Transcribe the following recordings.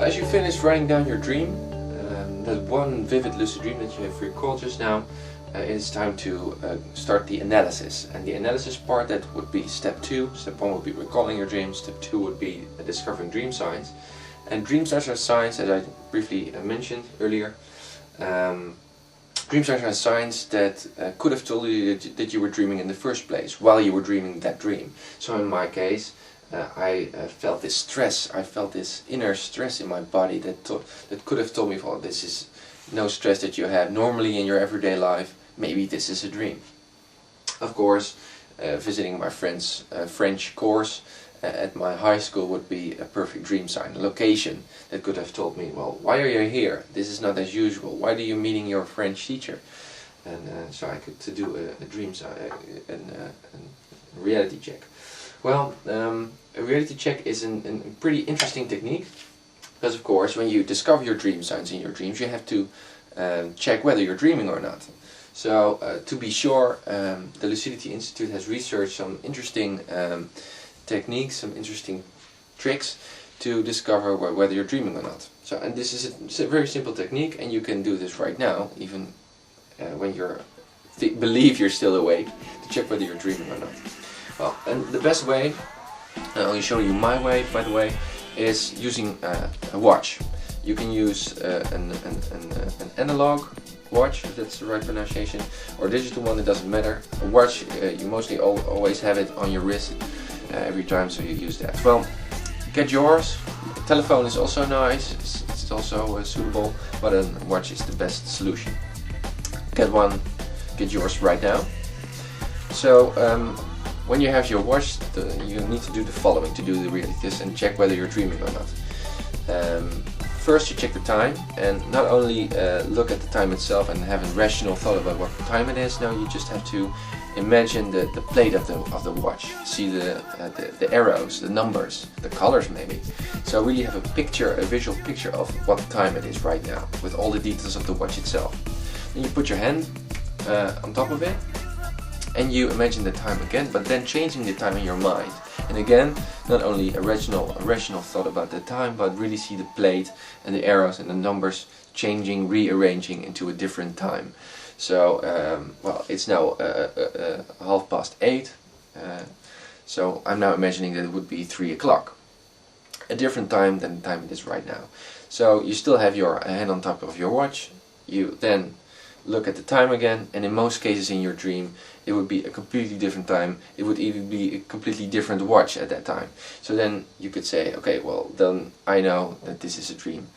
as you finish writing down your dream, that one vivid lucid dream that you have recalled just now, it's time to start the analysis. And the analysis part, that would be step 2. Step 1 would be recalling your dreams. Step 2 would be discovering dream signs. And dream signs are signs, as I briefly mentioned earlier. Dream signs are signs that could have told you that you were dreaming in the first place while you were dreaming that dream. So in my case, I felt this stress. I felt this inner stress in my body that could have told me, well, this is no stress that you have normally in your everyday life. Maybe this is a dream. Of course, visiting my friend's French course at my high school would be a perfect dream sign. A location that could have told me, well, why are you here? This is not as usual. Why are you meeting your French teacher? And so I could do a dream sign, a reality check. Well, a reality check is a pretty interesting technique, because of course when you discover your dream signs in your dreams, you have to check whether you're dreaming or not. So to be sure, the Lucidity Institute has researched some interesting techniques, some interesting tricks to discover whether you're dreaming or not. So, and this is a very simple technique, and you can do this right now, even when you believe you're still awake, to check whether you're dreaming or not. Well, and the best way, I'll only show you my way, by the way, is using a watch. You can use an analog watch, if that's the right pronunciation, or a digital one, it doesn't matter. A watch, you mostly always have it on your wrist every time, so you use that. Well, get yours. A telephone is also nice, it's also suitable, but a watch is the best solution. Get yours right now. So, when you have your watch, you need to do the following to do the reality test and check whether you're dreaming or not. First, you check the time, and not only look at the time itself and have a rational thought about what time it is. No, you just have to imagine the plate of the watch. See the arrows, the numbers, the colors maybe. So really have a visual picture of what time it is right now, with all the details of the watch itself. Then you put your hand on top of it, and you imagine the time again, but then changing the time in your mind. And again, not only a rational thought about the time, but really see the plate and the arrows and the numbers changing, rearranging into a different time. So, well, it's now 8:30, so I'm now imagining that it would be 3 o'clock. A different time than the time it is right now. So you still have your hand on top of your watch. You then look at the time again, and in most cases in your dream it would be a completely different time. It would even be a completely different watch at that time. So then you could say, okay, well, then I know that this is a dream.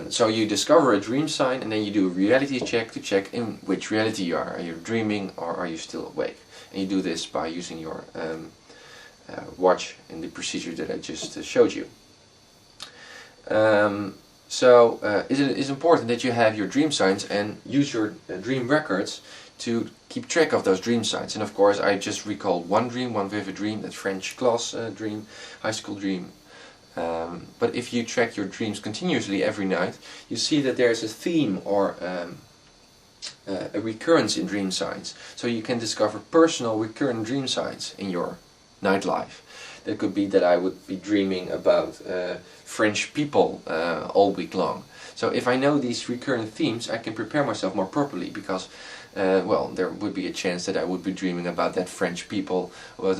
So you discover a dream sign, and then you do a reality check to check in which reality you are. Are you dreaming or are you still awake? And you do this by using your watch in the procedure that I just showed you. It is important that you have your dream signs and use your dream records to keep track of those dream signs. And of course, I just recalled one vivid dream, that French class dream, high school dream. But if you track your dreams continuously every night, you see that there's a theme or a recurrence in dream signs. So you can discover personal recurrent dream signs in your nightlife. That could be that I would be dreaming about French people all week long. So if I know these recurrent themes, I can prepare myself more properly, because well, there would be a chance that I would be dreaming about that French people, or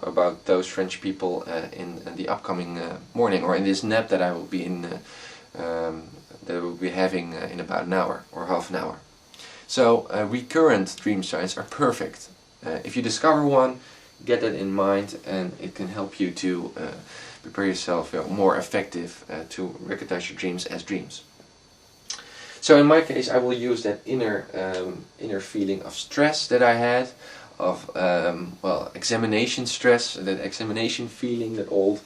about those French people in the upcoming morning, or in this nap that I will be in, that I will be having in about an hour or half an hour. So recurrent dream signs are perfect. If you discover one, get that in mind, and it can help you to prepare yourself more effective to recognize your dreams as dreams. So in my case, I will use that inner feeling of stress that I had, of well, examination stress, that examination feeling, that old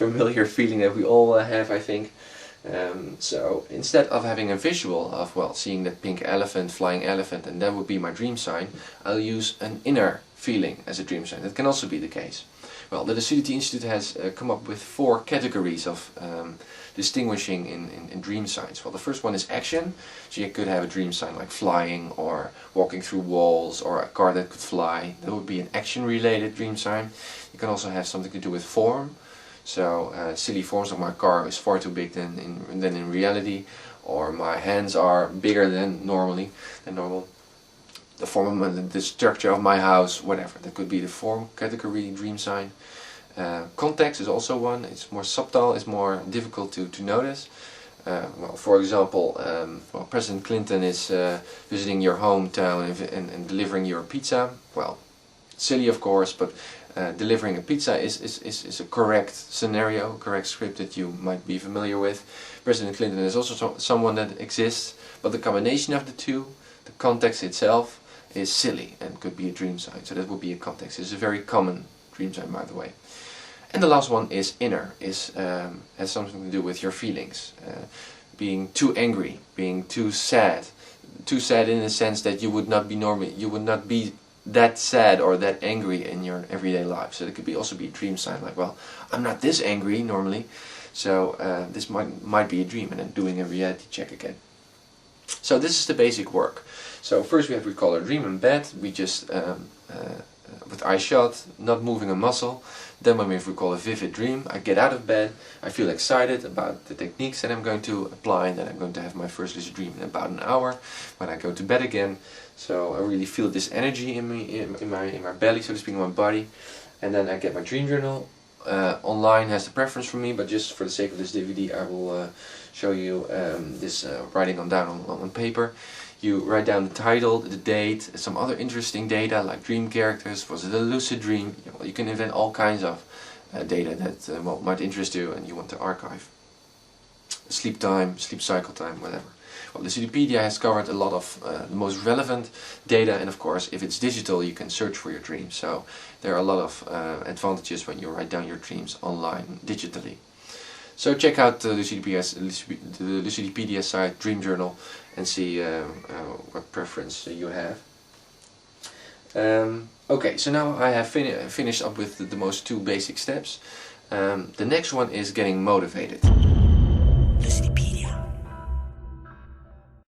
familiar feeling that we all have, I think. So instead of having a visual of, well, seeing that pink elephant, flying elephant, and that would be my dream sign, I'll use an inner feeling as a dream sign. That can also be the case. Well, the Lucidity Institute has come up with 4 categories of distinguishing in dream signs. Well, the first one is action. So you could have a dream sign like flying, or walking through walls, or a car that could fly. That would be an action related dream sign. You can also have something to do with form. So silly forms of my car is far too big than in reality, or my hands are bigger than normal. The form of the structure of my house, whatever. That could be the form category dream sign. Context is also one. It's more subtle, it's more difficult to notice. Well, for example, President Clinton is visiting your hometown and delivering your pizza. Well, silly of course, but delivering a pizza is a correct scenario, correct script that you might be familiar with. President Clinton is also someone that exists, but the combination of the two, the context itself, is silly and could be a dream sign. So that would be a context. It's a very common dream sign, by the way. And the last one is inner, has something to do with your feelings. Being too angry, being too sad in the sense that you would not be that sad or that angry in your everyday life. So it could also be a dream sign, like, well, I'm not this angry normally, so this might be a dream, and then doing a reality check again. So this is the basic work. So first we recall our dream in bed. We just with eyes shut, not moving a muscle. Then when we recall a vivid dream, I get out of bed, I feel excited about the techniques that I'm going to apply, and then I'm going to have my first lucid dream in about an hour when I go to bed again. So I really feel this energy in my belly, so to speak, in my body. And then I get my dream journal. Online has the preference for me, but just for the sake of this DVD I will show you this writing down on paper. You write down the title, the date, some other interesting data like dream characters. Was it a lucid dream? You can invent all kinds of data that might interest you and you want to archive. Sleep time, sleep cycle time, whatever. Well, Lucidipedia has covered a lot of the most relevant data, and of course if it's digital you can search for your dreams. So there are a lot of advantages when you write down your dreams online, digitally. So check out the Lucidipedia site, Dream Journal, and see what preference you have. Okay, so now I have finished up with the most two basic steps. The next one is getting motivated.